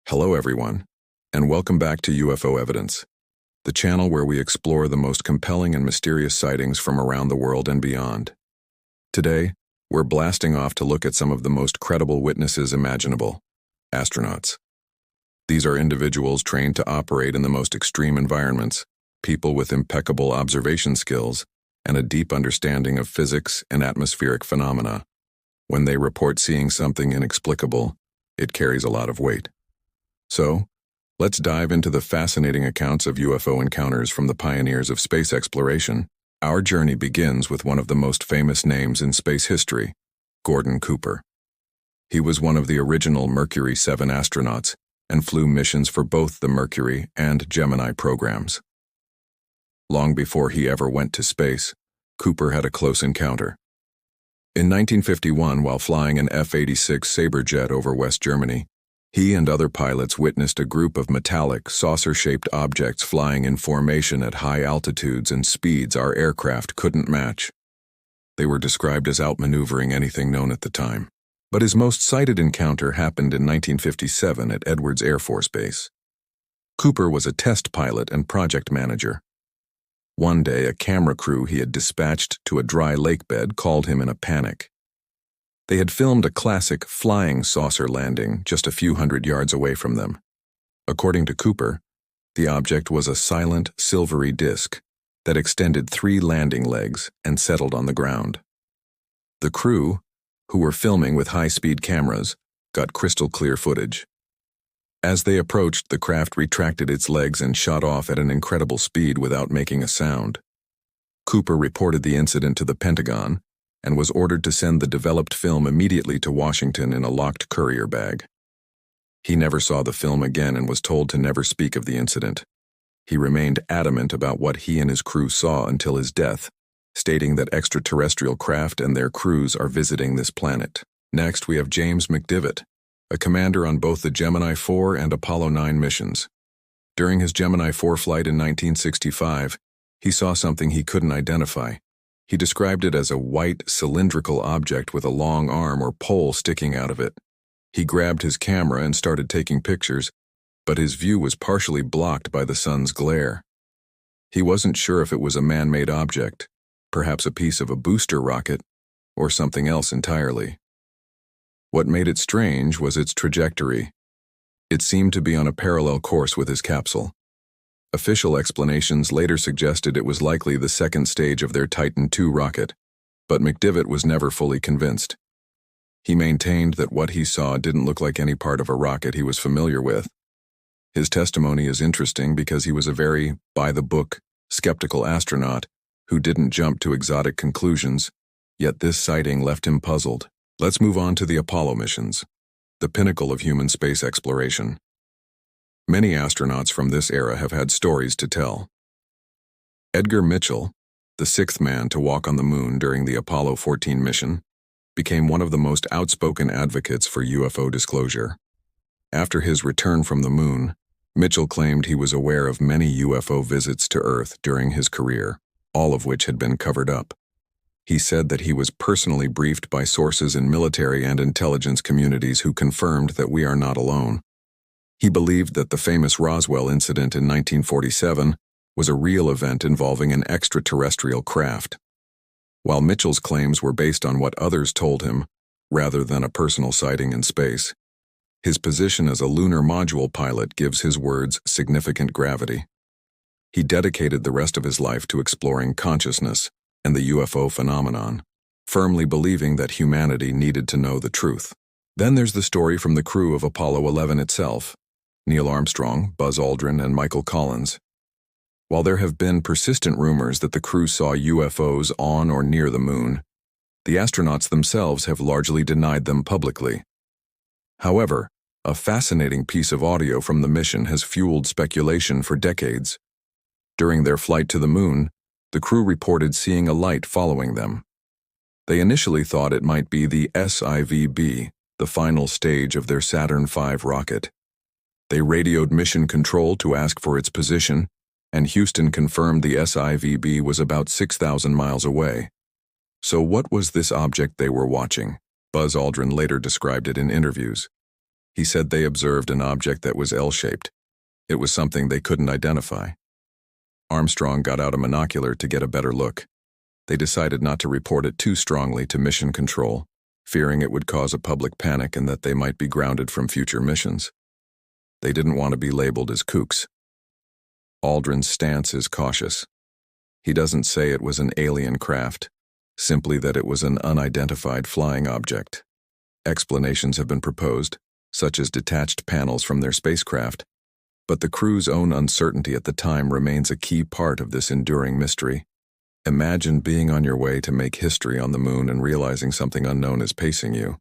Hello everyone, and welcome back to UFO Evidence, the channel where we explore the most compelling and mysterious sightings from around the world and beyond. Today, we're blasting off to look at some of the most credible witnesses imaginable: astronauts. These are individuals trained to operate in the most extreme environments, people with impeccable observation skills, and a deep understanding of physics and atmospheric phenomena. When they report seeing something inexplicable, it carries a lot of weight. So, let's dive into the fascinating accounts of UFO encounters from the pioneers of space exploration. Our journey begins with one of the most famous names in space history, Gordon Cooper. He was one of the original Mercury 7 astronauts and flew missions for both the Mercury and Gemini programs. Long before he ever went to space, Cooper had a close encounter. In 1951, while flying an F-86 Sabre jet over West Germany, he and other pilots witnessed a group of metallic, saucer-shaped objects flying in formation at high altitudes and speeds our aircraft couldn't match. They were described as outmaneuvering anything known at the time. But his most cited encounter happened in 1957 at Edwards Air Force Base. Cooper was a test pilot and project manager. One day, a camera crew he had dispatched to a dry lake bed called him in a panic. They had filmed a classic flying saucer landing just a few hundred yards away from them. According to Cooper, the object was a silent, silvery disk that extended 3 landing legs and settled on the ground. The crew, who were filming with high-speed cameras, got crystal-clear footage. As they approached, the craft retracted its legs and shot off at an incredible speed without making a sound. Cooper reported the incident to the Pentagon and was ordered to send the developed film immediately to Washington in a locked courier bag. He never saw the film again and was told to never speak of the incident. He remained adamant about what he and his crew saw until his death, stating that extraterrestrial craft and their crews are visiting this planet. Next, we have James McDivitt, a commander on both the Gemini 4 and Apollo 9 missions. During his Gemini 4 flight in 1965, he saw something he couldn't identify. He described it as a white, cylindrical object with a long arm or pole sticking out of it. He grabbed his camera and started taking pictures, but his view was partially blocked by the sun's glare. He wasn't sure if it was a man-made object, perhaps a piece of a booster rocket, or something else entirely. What made it strange was its trajectory. It seemed to be on a parallel course with his capsule. Official explanations later suggested it was likely the second stage of their Titan II rocket, but McDivitt was never fully convinced. He maintained that what he saw didn't look like any part of a rocket he was familiar with. His testimony is interesting because he was a very by-the-book, skeptical astronaut who didn't jump to exotic conclusions, yet this sighting left him puzzled. Let's move on to the Apollo missions, the pinnacle of human space exploration. Many astronauts from this era have had stories to tell. Edgar Mitchell, the 6th man to walk on the moon during the Apollo 14 mission, became one of the most outspoken advocates for UFO disclosure. After his return from the moon, Mitchell claimed he was aware of many UFO visits to Earth during his career, all of which had been covered up. He said that he was personally briefed by sources in military and intelligence communities who confirmed that we are not alone. He believed that the famous Roswell incident in 1947 was a real event involving an extraterrestrial craft. While Mitchell's claims were based on what others told him, rather than a personal sighting in space, his position as a lunar module pilot gives his words significant gravity. He dedicated the rest of his life to exploring consciousness and the UFO phenomenon, firmly believing that humanity needed to know the truth. Then there's the story from the crew of Apollo 11 itself: Neil Armstrong, Buzz Aldrin, and Michael Collins. While there have been persistent rumors that the crew saw UFOs on or near the moon, the astronauts themselves have largely denied them publicly. However, a fascinating piece of audio from the mission has fueled speculation for decades. During their flight to the moon, the crew reported seeing a light following them. They initially thought it might be the SIVB, the final stage of their Saturn V rocket. They radioed Mission Control to ask for its position, and Houston confirmed the SIVB was about 6,000 miles away. So what was this object they were watching? Buzz Aldrin later described it in interviews. He said they observed an object that was L-shaped. It was something they couldn't identify. Armstrong got out a monocular to get a better look. They decided not to report it too strongly to Mission Control, fearing it would cause a public panic and that they might be grounded from future missions. They didn't want to be labeled as kooks. Aldrin's stance is cautious. He doesn't say it was an alien craft, simply that it was an unidentified flying object. Explanations have been proposed, such as detached panels from their spacecraft, but the crew's own uncertainty at the time remains a key part of this enduring mystery. Imagine being on your way to make history on the moon and realizing something unknown is pacing you.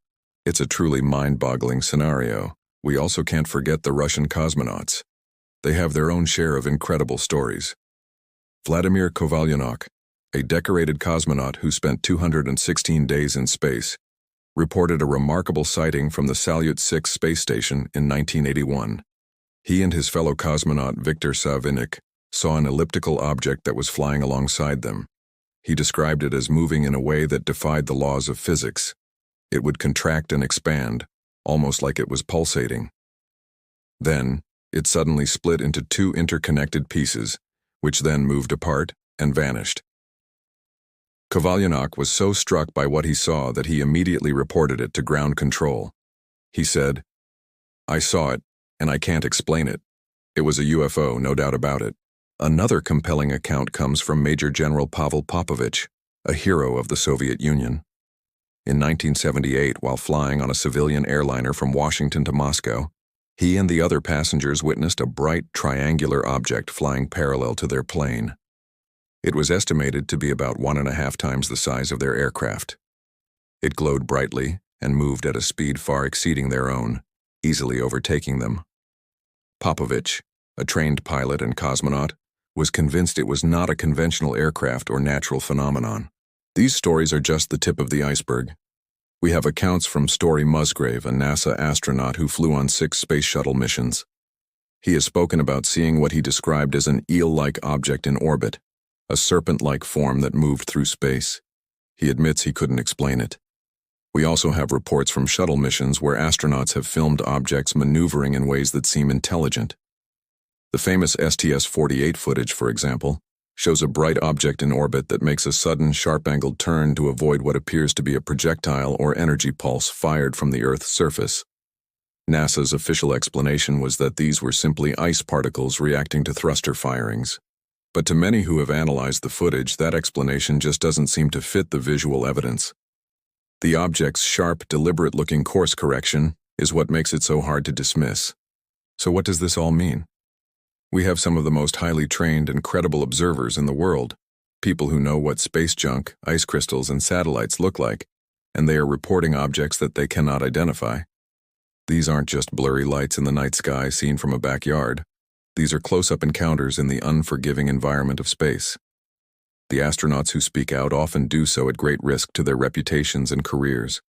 It's a truly mind-boggling scenario. We also can't forget the Russian cosmonauts. They have their own share of incredible stories. Vladimir Kovalyanok, a decorated cosmonaut who spent 216 days in space, reported a remarkable sighting from the Salyut 6 space station in 1981. He and his fellow cosmonaut Viktor Savinik saw an elliptical object that was flying alongside them. He described it as moving in a way that defied the laws of physics. It would contract and expand, almost like it was pulsating. Then, it suddenly split into two interconnected pieces, which then moved apart and vanished. Kovalyanok was so struck by what he saw that he immediately reported it to ground control. He said, "I saw it, and I can't explain it. It was a UFO, no doubt about it." Another compelling account comes from Major General Pavel Popovich, a hero of the Soviet Union. In 1978, while flying on a civilian airliner from Washington to Moscow, he and the other passengers witnessed a bright triangular object flying parallel to their plane. It was estimated to be about 1.5 times the size of their aircraft. It glowed brightly and moved at a speed far exceeding their own, easily overtaking them. Popovich, a trained pilot and cosmonaut, was convinced it was not a conventional aircraft or natural phenomenon. These stories are just the tip of the iceberg. We have accounts from Story Musgrave, a NASA astronaut who flew on 6 space shuttle missions. He has spoken about seeing what he described as an eel-like object in orbit, a serpent-like form that moved through space. He admits he couldn't explain it. We also have reports from shuttle missions where astronauts have filmed objects maneuvering in ways that seem intelligent. The famous STS-48 footage, for example, shows a bright object in orbit that makes a sudden, sharp-angled turn to avoid what appears to be a projectile or energy pulse fired from the Earth's surface. NASA's official explanation was that these were simply ice particles reacting to thruster firings. But to many who have analyzed the footage, that explanation just doesn't seem to fit the visual evidence. The object's sharp, deliberate-looking course correction is what makes it so hard to dismiss. So what does this all mean? We have some of the most highly trained and credible observers in the world, people who know what space junk, ice crystals, and satellites look like, and they are reporting objects that they cannot identify. These aren't just blurry lights in the night sky seen from a backyard. These are close-up encounters in the unforgiving environment of space. The astronauts who speak out often do so at great risk to their reputations and careers.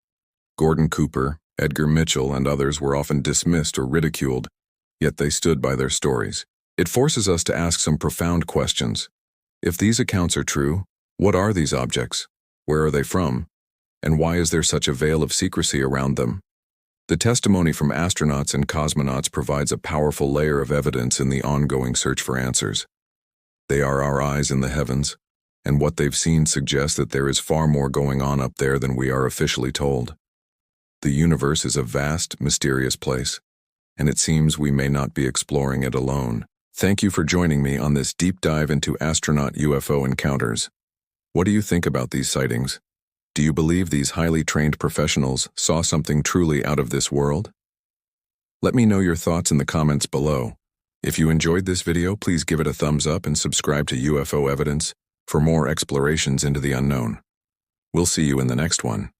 Gordon Cooper, Edgar Mitchell, and others were often dismissed or ridiculed, yet they stood by their stories. It forces us to ask some profound questions. If these accounts are true, what are these objects? Where are they from? And why is there such a veil of secrecy around them? The testimony from astronauts and cosmonauts provides a powerful layer of evidence in the ongoing search for answers. They are our eyes in the heavens, and what they've seen suggests that there is far more going on up there than we are officially told. The universe is a vast, mysterious place, and it seems we may not be exploring it alone. Thank you for joining me on this deep dive into astronaut UFO encounters. What do you think about these sightings? Do you believe these highly trained professionals saw something truly out of this world? Let me know your thoughts in the comments below. If you enjoyed this video, please give it a thumbs up and subscribe to UFO Evidence for more explorations into the unknown. We'll see you in the next one.